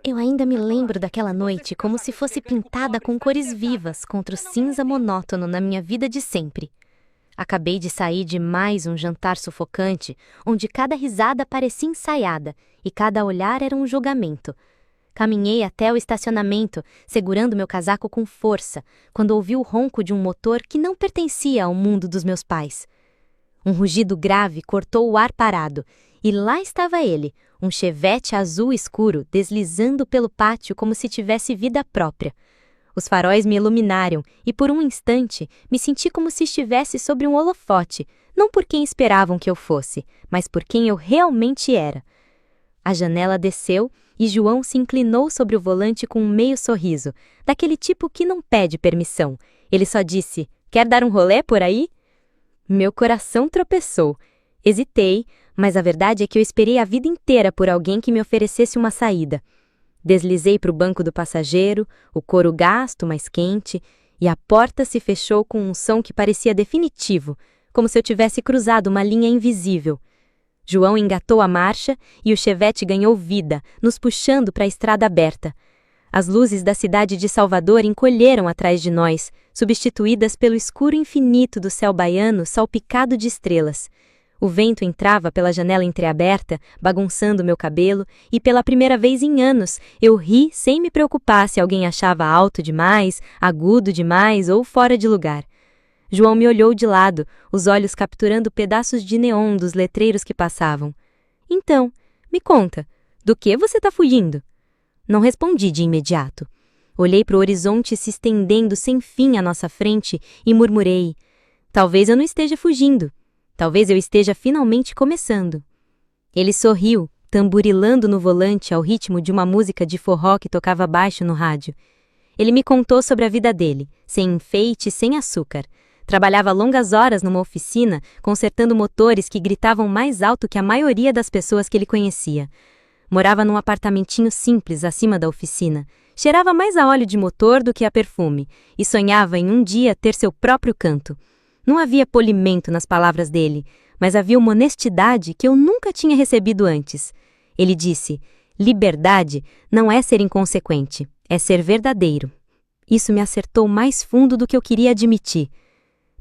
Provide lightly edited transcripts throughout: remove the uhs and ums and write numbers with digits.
Eu ainda me lembro daquela noite como se fosse pintada com cores vivas contra o cinza monótono na minha vida de sempre. Acabei de sair de mais um jantar sufocante, onde cada risada parecia ensaiada e cada olhar era um julgamento. Caminhei até o estacionamento, segurando meu casaco com força, quando ouvi o ronco de um motor que não pertencia ao mundo dos meus pais. Um rugido grave cortou o ar parado, e lá estava ele, um Chevette azul escuro deslizando pelo pátio como se tivesse vida própria. Os faróis me iluminaram e por um instante me senti como se estivesse sobre um holofote, não por quem esperavam que eu fosse, mas por quem eu realmente era. A janela desceu e João se inclinou sobre o volante com um meio sorriso, daquele tipo que não pede permissão. Ele só disse: "Quer dar um rolê por aí?" Meu coração tropeçou. Hesitei, mas a verdade é que eu esperei a vida inteira por alguém que me oferecesse uma saída. Deslizei para o banco do passageiro, o couro gasto, mais quente, e a porta se fechou com um som que parecia definitivo, como se eu tivesse cruzado uma linha invisível. João engatou a marcha e o Chevette ganhou vida, nos puxando para a estrada aberta. As luzes da cidade de Salvador encolheram atrás de nós, substituídas pelo escuro infinito do céu baiano salpicado de estrelas. O vento entrava pela janela entreaberta, bagunçando meu cabelo, e pela primeira vez em anos eu ri sem me preocupar se alguém achava alto demais, agudo demais ou fora de lugar. João me olhou de lado, os olhos capturando pedaços de neon dos letreiros que passavam. "Então, me conta, do que você está fugindo?" Não respondi de imediato. Olhei para o horizonte se estendendo sem fim à nossa frente e murmurei: "Talvez eu não esteja fugindo. Talvez eu esteja finalmente começando." Ele sorriu, tamborilando no volante ao ritmo de uma música de forró que tocava baixo no rádio. Ele me contou sobre a vida dele, sem enfeite e sem açúcar. Trabalhava longas horas numa oficina, consertando motores que gritavam mais alto que a maioria das pessoas que ele conhecia. Morava num apartamentinho simples acima da oficina. Cheirava mais a óleo de motor do que a perfume, e sonhava em um dia ter seu próprio canto. Não havia polimento nas palavras dele, mas havia uma honestidade que eu nunca tinha recebido antes. Ele disse: "Liberdade não é ser inconsequente, é ser verdadeiro." Isso me acertou mais fundo do que eu queria admitir.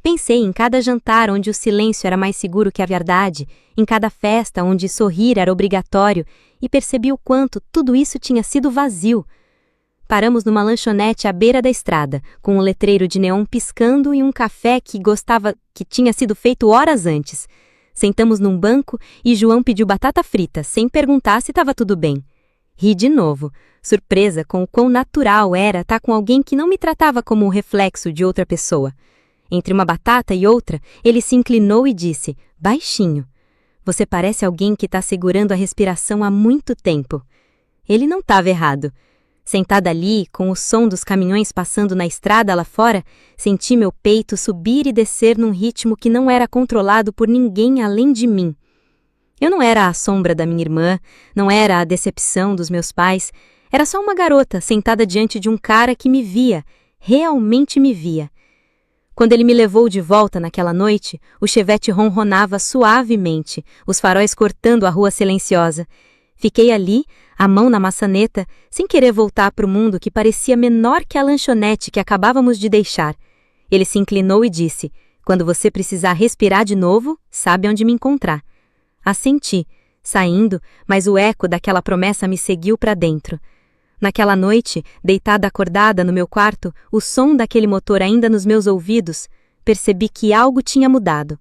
Pensei em cada jantar onde o silêncio era mais seguro que a verdade, em cada festa onde sorrir era obrigatório, e percebi o quanto tudo isso tinha sido vazio. Paramos numa lanchonete à beira da estrada, com um letreiro de neon piscando e um café que tinha sido feito horas antes. Sentamos num banco e João pediu batata frita, sem perguntar se estava tudo bem. Ri de novo, surpresa com o quão natural era estar com alguém que não me tratava como um reflexo de outra pessoa. Entre uma batata e outra, ele se inclinou e disse, baixinho: "Você parece alguém que está segurando a respiração há muito tempo." Ele não estava errado. Sentada ali, com o som dos caminhões passando na estrada lá fora, senti meu peito subir e descer num ritmo que não era controlado por ninguém além de mim. Eu não era a sombra da minha irmã, não era a decepção dos meus pais, era só uma garota sentada diante de um cara que me via, realmente me via. Quando ele me levou de volta naquela noite, o Chevette ronronava suavemente, os faróis cortando a rua silenciosa. Fiquei ali, a mão na maçaneta, sem querer voltar para o mundo que parecia menor que a lanchonete que acabávamos de deixar. Ele se inclinou e disse, "Quando você precisar respirar de novo, sabe onde me encontrar." Assenti, saindo, mas o eco daquela promessa me seguiu para dentro. Naquela noite, deitada acordada no meu quarto, o som daquele motor ainda nos meus ouvidos, percebi que algo tinha mudado.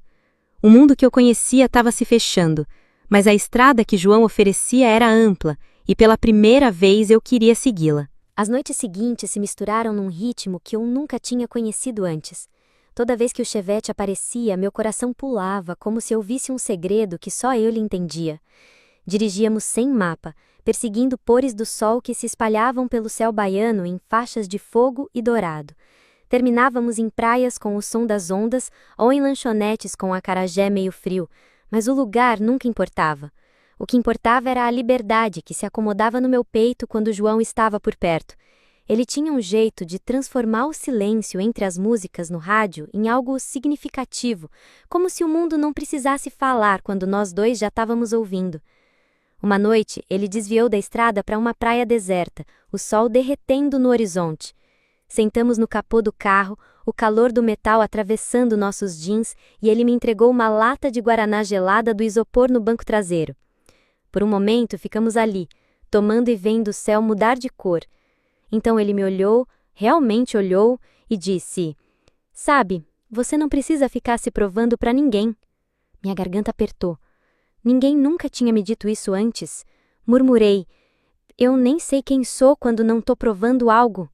O mundo que eu conhecia estava se fechando, mas a estrada que João oferecia era ampla, e pela primeira vez eu queria segui-la. As noites seguintes se misturaram num ritmo que eu nunca tinha conhecido antes. Toda vez que o Chevette aparecia, meu coração pulava, como se eu visse um segredo que só eu lhe entendia. Dirigíamos sem mapa, perseguindo pores do sol que se espalhavam pelo céu baiano em faixas de fogo e dourado. Terminávamos em praias com o som das ondas ou em lanchonetes com acarajé meio frio, mas o lugar nunca importava. O que importava era a liberdade que se acomodava no meu peito quando João estava por perto. Ele tinha um jeito de transformar o silêncio entre as músicas no rádio em algo significativo, como se o mundo não precisasse falar quando nós dois já estávamos ouvindo. Uma noite, ele desviou da estrada para uma praia deserta, o sol derretendo no horizonte. Sentamos no capô do carro, o calor do metal atravessando nossos jeans, e ele me entregou uma lata de guaraná gelada do isopor no banco traseiro. Por um momento, ficamos ali, tomando e vendo o céu mudar de cor. Então ele me olhou, realmente olhou, e disse: "Sabe, você não precisa ficar se provando para ninguém." Minha garganta apertou. Ninguém nunca tinha me dito isso antes. Murmurei: "Eu nem sei quem sou quando não tô provando algo."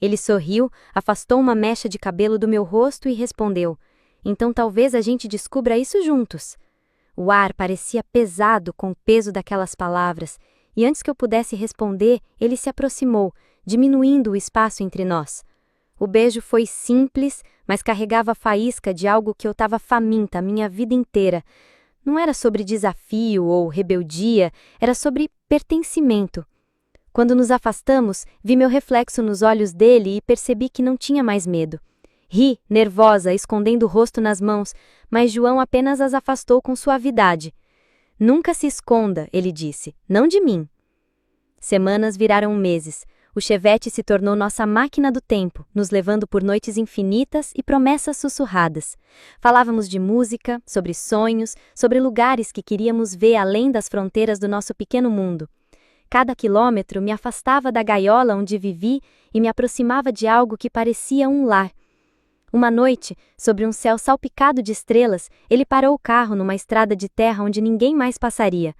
Ele sorriu, afastou uma mecha de cabelo do meu rosto e respondeu: "Então talvez a gente descubra isso juntos." O ar parecia pesado com o peso daquelas palavras, e antes que eu pudesse responder, ele se aproximou, diminuindo o espaço entre nós. O beijo foi simples, mas carregava a faísca de algo que eu estava faminta a minha vida inteira. Não era sobre desafio ou rebeldia, era sobre pertencimento. Quando nos afastamos, vi meu reflexo nos olhos dele e percebi que não tinha mais medo. Ri, nervosa, escondendo o rosto nas mãos, mas João apenas as afastou com suavidade. "Nunca se esconda," ele disse, "não de mim." Semanas viraram meses. O Chevette se tornou nossa máquina do tempo, nos levando por noites infinitas e promessas sussurradas. Falávamos de música, sobre sonhos, sobre lugares que queríamos ver além das fronteiras do nosso pequeno mundo. Cada quilômetro me afastava da gaiola onde vivi e me aproximava de algo que parecia um lar. Uma noite, sobre um céu salpicado de estrelas, ele parou o carro numa estrada de terra onde ninguém mais passaria.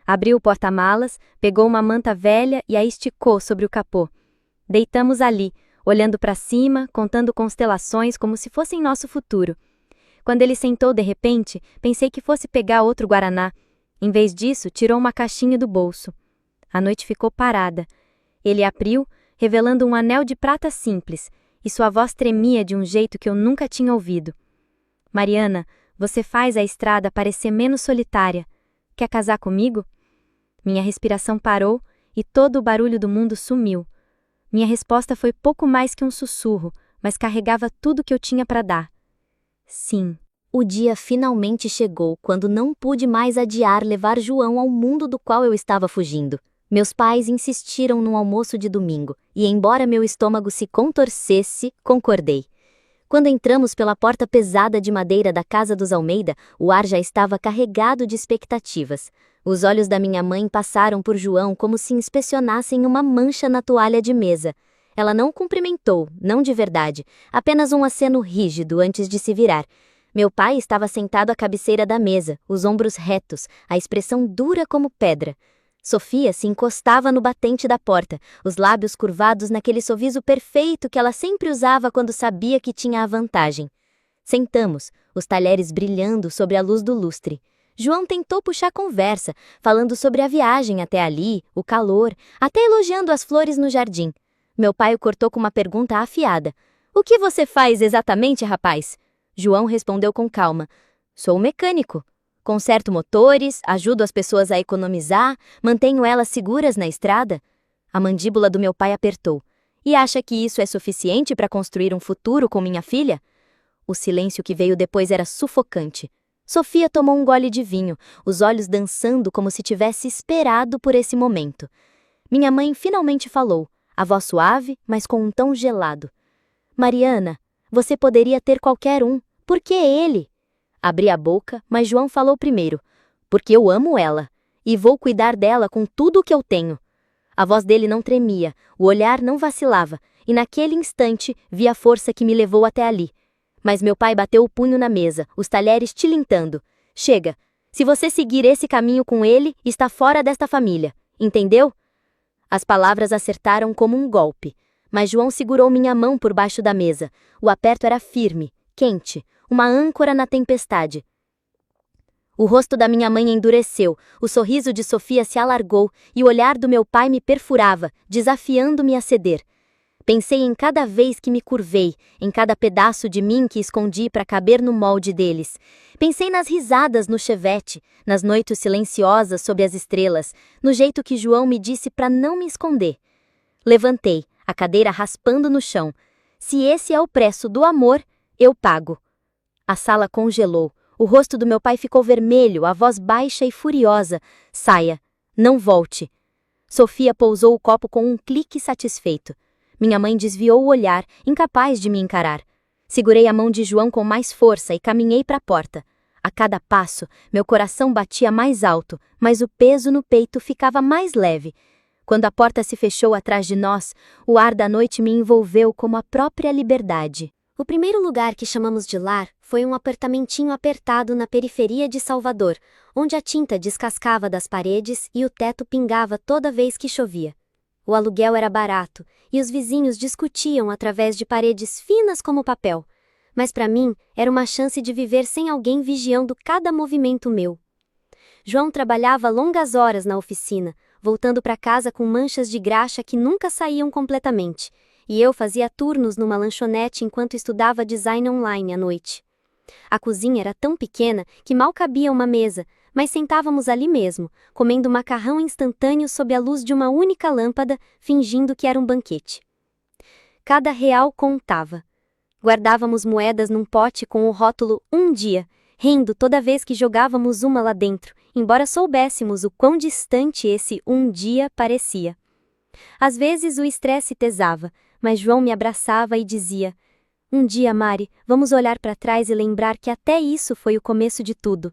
Abriu o porta-malas, pegou uma manta velha e a esticou sobre o capô. Deitamos ali, olhando para cima, contando constelações como se fossem nosso futuro. Quando ele sentou de repente, pensei que fosse pegar outro guaraná. Em vez disso, tirou uma caixinha do bolso. A noite ficou parada. Ele abriu, revelando um anel de prata simples, e sua voz tremia de um jeito que eu nunca tinha ouvido. "Mariana, você faz a estrada parecer menos solitária. Quer casar comigo?" Minha respiração parou e todo o barulho do mundo sumiu. Minha resposta foi pouco mais que um sussurro, mas carregava tudo que eu tinha para dar. Sim. O dia finalmente chegou quando não pude mais adiar levar João ao mundo do qual eu estava fugindo. Meus pais insistiram no almoço de domingo, e embora meu estômago se contorcesse, concordei. Quando entramos pela porta pesada de madeira da casa dos Almeida, o ar já estava carregado de expectativas. Os olhos da minha mãe passaram por João como se inspecionassem uma mancha na toalha de mesa. Ela não cumprimentou, não de verdade, apenas um aceno rígido antes de se virar. Meu pai estava sentado à cabeceira da mesa, os ombros retos, a expressão dura como pedra. Sofia se encostava no batente da porta, os lábios curvados naquele sorriso perfeito que ela sempre usava quando sabia que tinha a vantagem. Sentamos, os talheres brilhando sobre a luz do lustre. João tentou puxar conversa, falando sobre a viagem até ali, o calor, até elogiando as flores no jardim. Meu pai o cortou com uma pergunta afiada. "O que você faz exatamente, rapaz?" João respondeu com calma. "Sou mecânico. Conserto motores, ajudo as pessoas a economizar, mantenho elas seguras na estrada." A mandíbula do meu pai apertou. "E acha que isso é suficiente para construir um futuro com minha filha?" O silêncio que veio depois era sufocante. Sofia tomou um gole de vinho, os olhos dançando como se tivesse esperado por esse momento. Minha mãe finalmente falou, a voz suave, mas com um tom gelado. "Mariana, você poderia ter qualquer um. Por que ele?" Abri a boca, mas João falou primeiro. "Porque eu amo ela, e vou cuidar dela com tudo o que eu tenho." A voz dele não tremia, o olhar não vacilava, e naquele instante vi a força que me levou até ali. Mas meu pai bateu o punho na mesa, os talheres tilintando. "Chega! Se você seguir esse caminho com ele, está fora desta família. Entendeu?" As palavras acertaram como um golpe. Mas João segurou minha mão por baixo da mesa. O aperto era firme, quente, uma âncora na tempestade. O rosto da minha mãe endureceu, o sorriso de Sofia se alargou e o olhar do meu pai me perfurava, desafiando-me a ceder. Pensei em cada vez que me curvei, em cada pedaço de mim que escondi para caber no molde deles. Pensei nas risadas no Chevette, nas noites silenciosas sob as estrelas, no jeito que João me disse para não me esconder. Levantei, a cadeira raspando no chão. Se esse é o preço do amor, eu pago. A sala congelou. O rosto do meu pai ficou vermelho, a voz baixa e furiosa. "Saia. Não volte. Sofia pousou o copo com um clique satisfeito. Minha mãe desviou o olhar, incapaz de me encarar. Segurei a mão de João com mais força e caminhei para a porta. A cada passo, meu coração batia mais alto, mas o peso no peito ficava mais leve. Quando a porta se fechou atrás de nós, o ar da noite me envolveu como a própria liberdade. O primeiro lugar que chamamos de lar foi um apartamentinho apertado na periferia de Salvador, onde a tinta descascava das paredes e o teto pingava toda vez que chovia. O aluguel era barato e os vizinhos discutiam através de paredes finas como papel. Mas para mim, era uma chance de viver sem alguém vigiando cada movimento meu. João trabalhava longas horas na oficina, voltando para casa com manchas de graxa que nunca saíam completamente, e eu fazia turnos numa lanchonete enquanto estudava design online à noite. A cozinha era tão pequena que mal cabia uma mesa, mas sentávamos ali mesmo, comendo macarrão instantâneo sob a luz de uma única lâmpada, fingindo que era um banquete. Cada real contava. Guardávamos moedas num pote com o rótulo "Um dia", rindo toda vez que jogávamos uma lá dentro, embora soubéssemos o quão distante esse "um dia" parecia. Às vezes o estresse pesava, mas João me abraçava e dizia: "Um dia, Mari, vamos olhar para trás e lembrar que até isso foi o começo de tudo."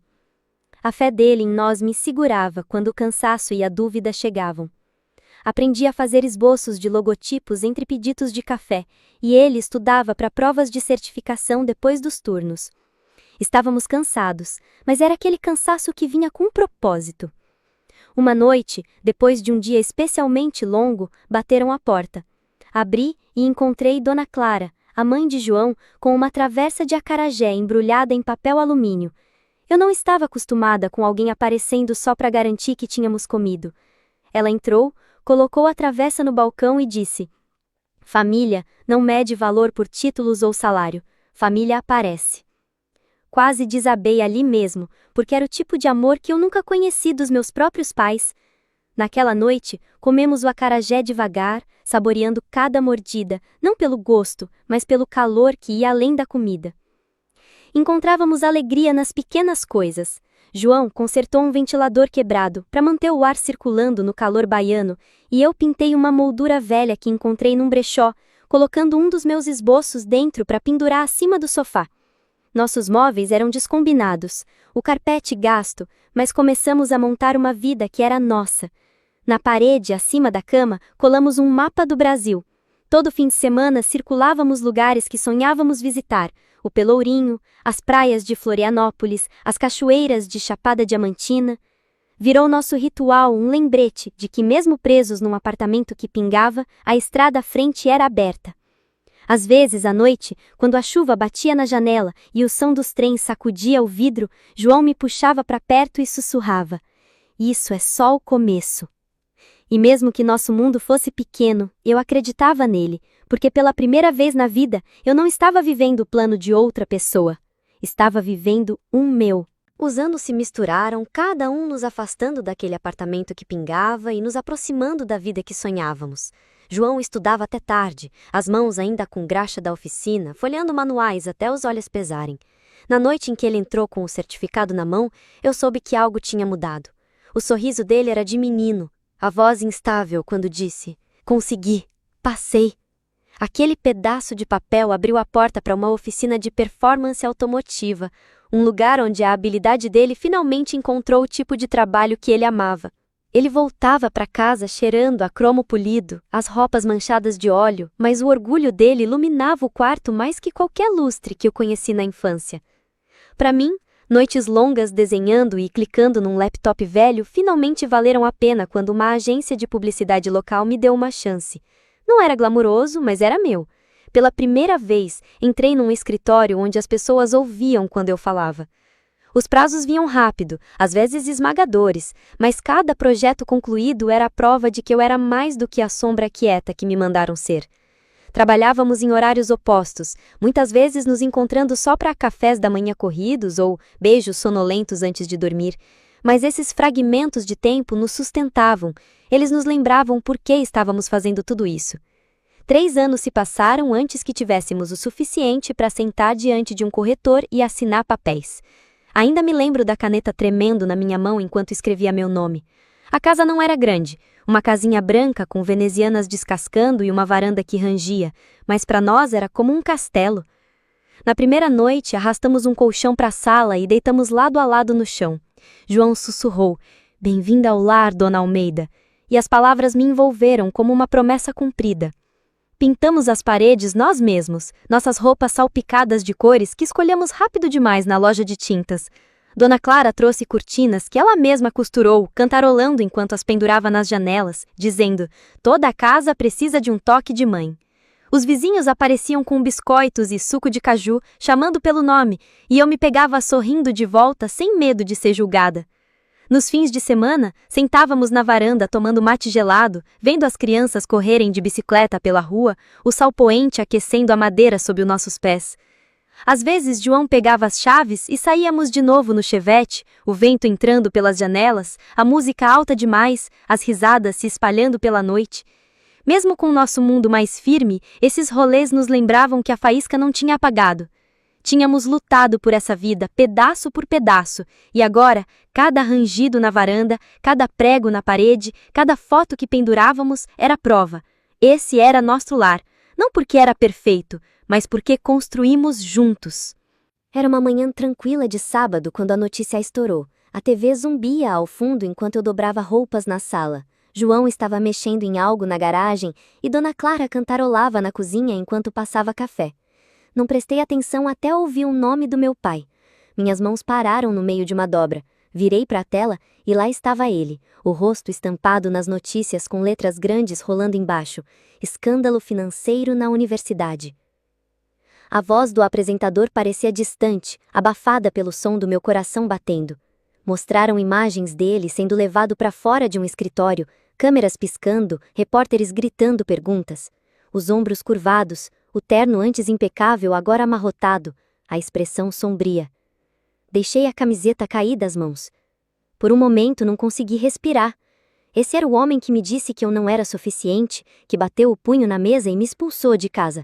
A fé dele em nós me segurava quando o cansaço e a dúvida chegavam. Aprendi a fazer esboços de logotipos entre pedidos de café, e ele estudava para provas de certificação depois dos turnos. Estávamos cansados, mas era aquele cansaço que vinha com um propósito. Uma noite, depois de um dia especialmente longo, bateram à porta. Abri e encontrei Dona Clara, a mãe de João, com uma travessa de acarajé embrulhada em papel alumínio. Eu não estava acostumada com alguém aparecendo só para garantir que tínhamos comido. Ela entrou, colocou a travessa no balcão e disse: "Família não mede valor por títulos ou salário. Família aparece." Quase desabei ali mesmo, porque era o tipo de amor que eu nunca conheci dos meus próprios pais. Naquela noite, comemos o acarajé devagar, saboreando cada mordida, não pelo gosto, mas pelo calor que ia além da comida. Encontrávamos alegria nas pequenas coisas. João consertou um ventilador quebrado para manter o ar circulando no calor baiano, e eu pintei uma moldura velha que encontrei num brechó, colocando um dos meus esboços dentro para pendurar acima do sofá. Nossos móveis eram descombinados, o carpete gasto, mas começamos a montar uma vida que era nossa. Na parede, acima da cama, colamos um mapa do Brasil. Todo fim de semana circulávamos lugares que sonhávamos visitar: o Pelourinho, as praias de Florianópolis, as cachoeiras de Chapada Diamantina. Virou nosso ritual um lembrete de que, mesmo presos num apartamento que pingava, a estrada à frente era aberta. Às vezes, à noite, quando a chuva batia na janela e o som dos trens sacudia o vidro, João me puxava para perto e sussurrava: "Isso é só o começo." E mesmo que nosso mundo fosse pequeno, eu acreditava nele, porque pela primeira vez na vida eu não estava vivendo o plano de outra pessoa. Estava vivendo um meu. Os anos se misturaram, cada um nos afastando daquele apartamento que pingava e nos aproximando da vida que sonhávamos. João estudava até tarde, as mãos ainda com graxa da oficina, folheando manuais até os olhos pesarem. Na noite em que ele entrou com o certificado na mão, eu soube que algo tinha mudado. O sorriso dele era de menino, a voz instável quando disse: "Consegui, passei." Aquele pedaço de papel abriu a porta para uma oficina de performance automotiva, um lugar onde a habilidade dele finalmente encontrou o tipo de trabalho que ele amava. Ele voltava para casa cheirando a cromo polido, as roupas manchadas de óleo, mas o orgulho dele iluminava o quarto mais que qualquer lustre que eu conheci na infância. Para mim, noites longas desenhando e clicando num laptop velho finalmente valeram a pena quando uma agência de publicidade local me deu uma chance. Não era glamuroso, mas era meu. Pela primeira vez, entrei num escritório onde as pessoas ouviam quando eu falava. Os prazos vinham rápido, às vezes esmagadores, mas cada projeto concluído era a prova de que eu era mais do que a sombra quieta que me mandaram ser. Trabalhávamos em horários opostos, muitas vezes nos encontrando só para cafés da manhã corridos ou beijos sonolentos antes de dormir. Mas esses fragmentos de tempo nos sustentavam, eles nos lembravam por que estávamos fazendo tudo isso. 3 anos se passaram antes que tivéssemos o suficiente para sentar diante de um corretor e assinar papéis. Ainda me lembro da caneta tremendo na minha mão enquanto escrevia meu nome. A casa não era grande, uma casinha branca com venezianas descascando e uma varanda que rangia, mas para nós era como um castelo. Na primeira noite, arrastamos um colchão para a sala e deitamos lado a lado no chão. João sussurrou: "Bem-vinda ao lar, Dona Almeida", e as palavras me envolveram como uma promessa cumprida. Pintamos as paredes nós mesmos, nossas roupas salpicadas de cores que escolhemos rápido demais na loja de tintas. Dona Clara trouxe cortinas que ela mesma costurou, cantarolando enquanto as pendurava nas janelas, dizendo: "Toda a casa precisa de um toque de mãe". Os vizinhos apareciam com biscoitos e suco de caju, chamando pelo nome, e eu me pegava sorrindo de volta sem medo de ser julgada. Nos fins de semana, sentávamos na varanda tomando mate gelado, vendo as crianças correrem de bicicleta pela rua, o sol poente aquecendo a madeira sob os nossos pés. Às vezes, João pegava as chaves e saíamos de novo no chevette, o vento entrando pelas janelas, a música alta demais, as risadas se espalhando pela noite. Mesmo com o nosso mundo mais firme, esses rolês nos lembravam que a faísca não tinha apagado. Tínhamos lutado por essa vida, pedaço por pedaço, e agora, cada rangido na varanda, cada prego na parede, cada foto que pendurávamos era prova. Esse era nosso lar, não porque era perfeito, mas porque construímos juntos. Era uma manhã tranquila de sábado quando a notícia estourou. A TV zumbia ao fundo enquanto eu dobrava roupas na sala. João estava mexendo em algo na garagem e Dona Clara cantarolava na cozinha enquanto passava café. Não prestei atenção até ouvir o nome do meu pai. Minhas mãos pararam no meio de uma dobra. Virei para a tela e lá estava ele, o rosto estampado nas notícias com letras grandes rolando embaixo. Escândalo financeiro na universidade. A voz do apresentador parecia distante, abafada pelo som do meu coração batendo. Mostraram imagens dele sendo levado para fora de um escritório, câmeras piscando, repórteres gritando perguntas. Os ombros curvados, o terno antes impecável agora amarrotado, a expressão sombria. Deixei a camiseta cair das mãos. Por um momento não consegui respirar. Esse era o homem que me disse que eu não era suficiente, que bateu o punho na mesa e me expulsou de casa.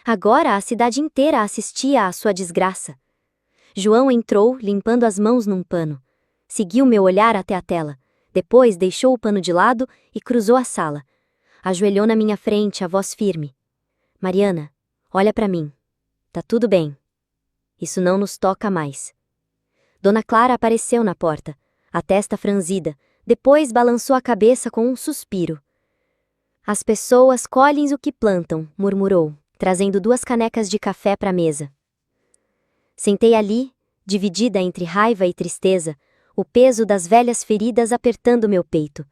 Agora a cidade inteira assistia à sua desgraça. João entrou, limpando as mãos num pano. Seguiu meu olhar até a tela. Depois deixou o pano de lado e cruzou a sala. Ajoelhou na minha frente, a voz firme. "Mariana, olha para mim. Tá tudo bem. Isso não nos toca mais." Dona Clara apareceu na porta, a testa franzida, depois balançou a cabeça com um suspiro. "As pessoas colhem o que plantam", murmurou, trazendo 2 canecas de café para a mesa. Sentei ali, dividida entre raiva e tristeza, o peso das velhas feridas apertando meu peito.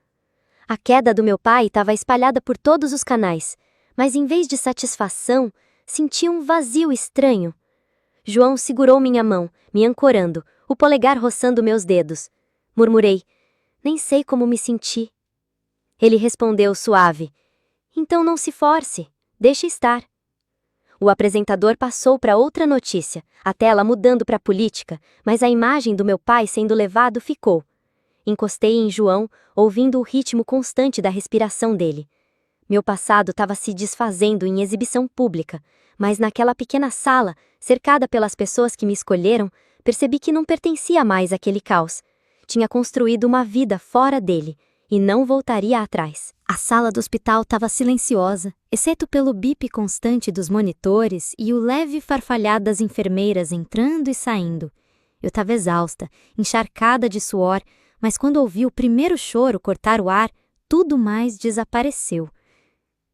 A queda do meu pai estava espalhada por todos os canais, mas em vez de satisfação, senti um vazio estranho. João segurou minha mão, me ancorando, o polegar roçando meus dedos. Murmurei: "Nem sei como me senti." Ele respondeu suave: "Então não se force, deixe estar." O apresentador passou para outra notícia, a tela mudando para política, mas a imagem do meu pai sendo levado ficou. Encostei em João, ouvindo o ritmo constante da respiração dele. Meu passado estava se desfazendo em exibição pública, mas naquela pequena sala, cercada pelas pessoas que me escolheram, percebi que não pertencia mais àquele caos. Tinha construído uma vida fora dele, e não voltaria atrás. A sala do hospital estava silenciosa, exceto pelo bip constante dos monitores e o leve farfalhar das enfermeiras entrando e saindo. Eu estava exausta, encharcada de suor, mas quando ouvi o primeiro choro cortar o ar, tudo mais desapareceu.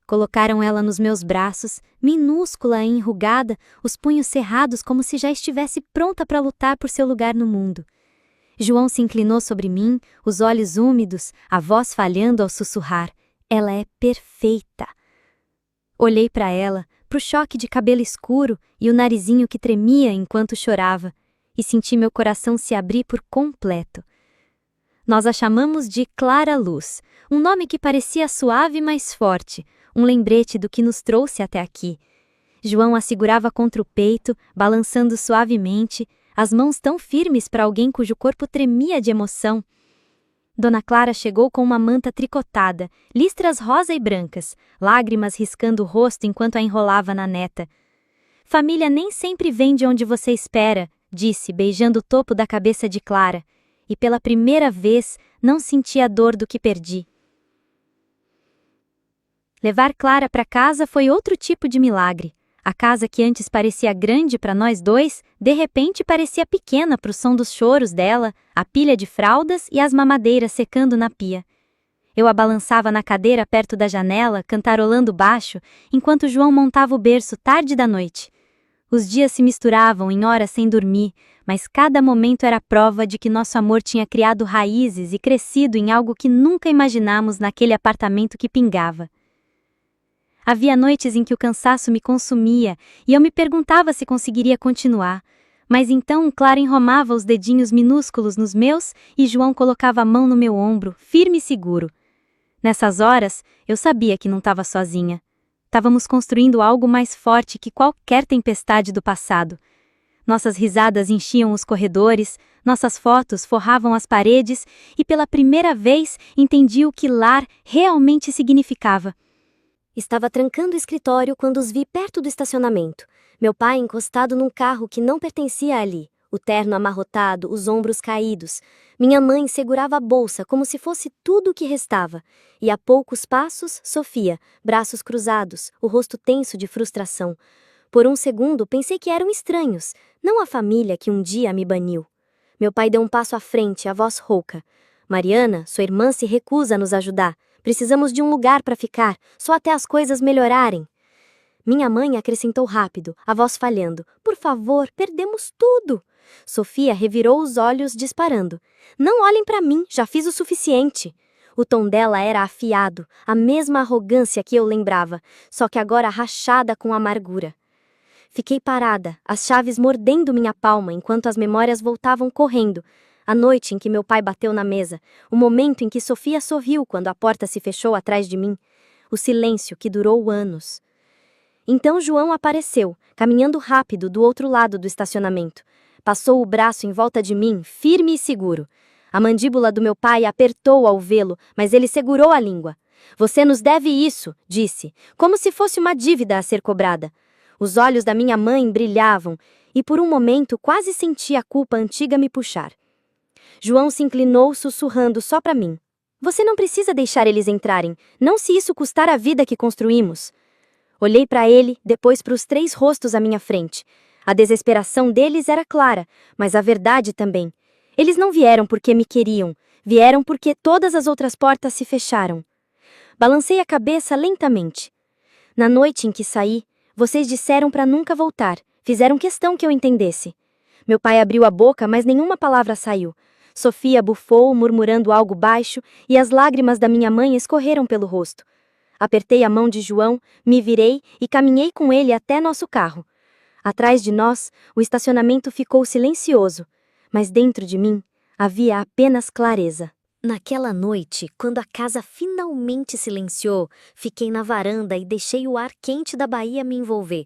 Colocaram ela nos meus braços, minúscula e enrugada, os punhos cerrados como se já estivesse pronta para lutar por seu lugar no mundo. João se inclinou sobre mim, os olhos úmidos, a voz falhando ao sussurrar: "Ela é perfeita." Olhei para ela, para o choque de cabelo escuro e o narizinho que tremia enquanto chorava, e senti meu coração se abrir por completo. Nós a chamamos de Clara Luz, um nome que parecia suave mas forte, um lembrete do que nos trouxe até aqui. João a segurava contra o peito, balançando suavemente, as mãos tão firmes para alguém cujo corpo tremia de emoção. Dona Clara chegou com uma manta tricotada, listras rosa e brancas, lágrimas riscando o rosto enquanto a enrolava na neta. "Família nem sempre vem de onde você espera", disse, beijando o topo da cabeça de Clara. E pela primeira vez, não senti a dor do que perdi. Levar Clara para casa foi outro tipo de milagre. A casa que antes parecia grande para nós dois, de repente parecia pequena para o som dos choros dela, a pilha de fraldas e as mamadeiras secando na pia. Eu a balançava na cadeira perto da janela, cantarolando baixo, enquanto João montava o berço tarde da noite. Os dias se misturavam em horas sem dormir, mas cada momento era prova de que nosso amor tinha criado raízes e crescido em algo que nunca imaginamos naquele apartamento que pingava. Havia noites em que o cansaço me consumia e eu me perguntava se conseguiria continuar, mas então Clara enromava os dedinhos minúsculos nos meus e João colocava a mão no meu ombro, firme e seguro. Nessas horas, eu sabia que não estava sozinha. Estávamos construindo algo mais forte que qualquer tempestade do passado. Nossas risadas enchiam os corredores, nossas fotos forravam as paredes e pela primeira vez entendi o que lar realmente significava. Estava trancando o escritório quando os vi perto do estacionamento. Meu pai encostado num carro que não pertencia ali, o terno amarrotado, os ombros caídos. Minha mãe segurava a bolsa como se fosse tudo o que restava. E a poucos passos, Sofia, braços cruzados, o rosto tenso de frustração. Por um segundo pensei que eram estranhos, não a família que um dia me baniu. Meu pai deu um passo à frente, a voz rouca. Mariana, sua irmã se recusa a nos ajudar. Precisamos de um lugar para ficar, só até as coisas melhorarem. Minha mãe acrescentou rápido, a voz falhando. Por favor, perdemos tudo. Sofia revirou os olhos, disparando. Não olhem para mim, já fiz o suficiente. O tom dela era afiado, a mesma arrogância que eu lembrava, só que agora rachada com amargura. Fiquei parada, as chaves mordendo minha palma enquanto as memórias voltavam correndo. A noite em que meu pai bateu na mesa, o momento em que Sofia sorriu quando a porta se fechou atrás de mim, o silêncio que durou anos. Então João apareceu, caminhando rápido do outro lado do estacionamento. Passou o braço em volta de mim, firme e seguro. A mandíbula do meu pai apertou ao vê-lo, mas ele segurou a língua. Você nos deve isso, disse, como se fosse uma dívida a ser cobrada. Os olhos da minha mãe brilhavam, e por um momento quase senti a culpa antiga me puxar. João se inclinou sussurrando só para mim. Você não precisa deixar eles entrarem, não se isso custar a vida que construímos. Olhei para ele, depois para os 3 rostos à minha frente. A desesperação deles era clara, mas a verdade também. Eles não vieram porque me queriam, vieram porque todas as outras portas se fecharam. Balancei a cabeça lentamente. Na noite em que saí, vocês disseram para nunca voltar, fizeram questão que eu entendesse. Meu pai abriu a boca, mas nenhuma palavra saiu. Sofia bufou, murmurando algo baixo, e as lágrimas da minha mãe escorreram pelo rosto. Apertei a mão de João, me virei e caminhei com ele até nosso carro. Atrás de nós, o estacionamento ficou silencioso, mas dentro de mim havia apenas clareza. Naquela noite, quando a casa finalmente silenciou, fiquei na varanda e deixei o ar quente da Bahia me envolver.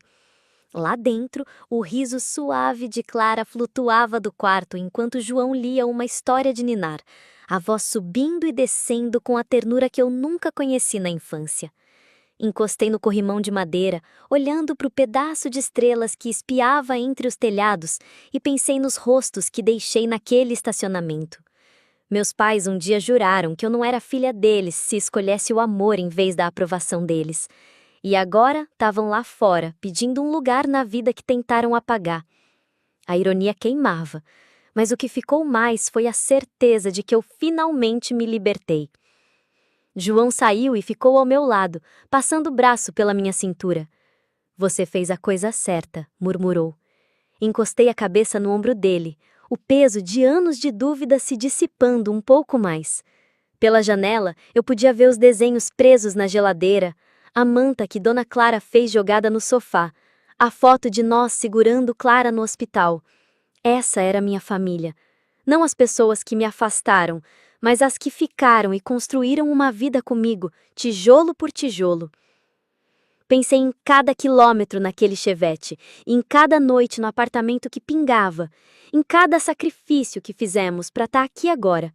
Lá dentro, o riso suave de Clara flutuava do quarto enquanto João lia uma história de ninar, a voz subindo e descendo com a ternura que eu nunca conheci na infância. Encostei no corrimão de madeira, olhando para o pedaço de estrelas que espiava entre os telhados e pensei nos rostos que deixei naquele estacionamento. Meus pais um dia juraram que eu não era filha deles se escolhesse o amor em vez da aprovação deles. E agora estavam lá fora, pedindo um lugar na vida que tentaram apagar. A ironia queimava, mas o que ficou mais foi a certeza de que eu finalmente me libertei. João saiu e ficou ao meu lado, passando o braço pela minha cintura. Você fez a coisa certa, murmurou. Encostei a cabeça no ombro dele, o peso de anos de dúvida se dissipando um pouco mais. Pela janela, eu podia ver os desenhos presos na geladeira, a manta que Dona Clara fez jogada no sofá, a foto de nós segurando Clara no hospital. Essa era minha família. Não as pessoas que me afastaram, mas as que ficaram e construíram uma vida comigo, tijolo por tijolo. Pensei em cada quilômetro naquele chevette, em cada noite no apartamento que pingava, em cada sacrifício que fizemos para estar aqui agora.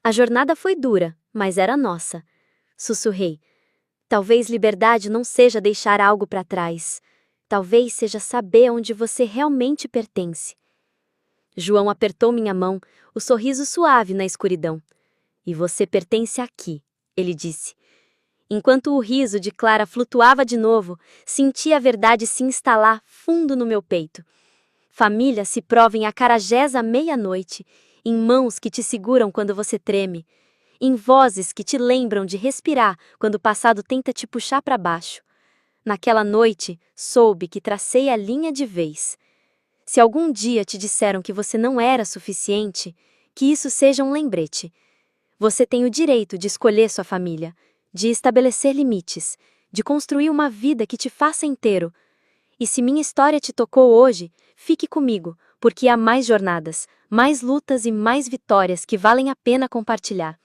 A jornada foi dura, mas era nossa. Sussurrei. Talvez liberdade não seja deixar algo para trás. Talvez seja saber onde você realmente pertence. João apertou minha mão, o sorriso suave na escuridão. E você pertence aqui, ele disse. Enquanto o riso de Clara flutuava de novo, senti a verdade se instalar fundo no meu peito. Família se prova em acarajés à meia-noite, em mãos que te seguram quando você treme, em vozes que te lembram de respirar quando o passado tenta te puxar para baixo. Naquela noite, soube que tracei a linha de vez. Se algum dia te disseram que você não era suficiente, que isso seja um lembrete. Você tem o direito de escolher sua família, de estabelecer limites, de construir uma vida que te faça inteiro. E se minha história te tocou hoje, fique comigo, porque há mais jornadas, mais lutas e mais vitórias que valem a pena compartilhar.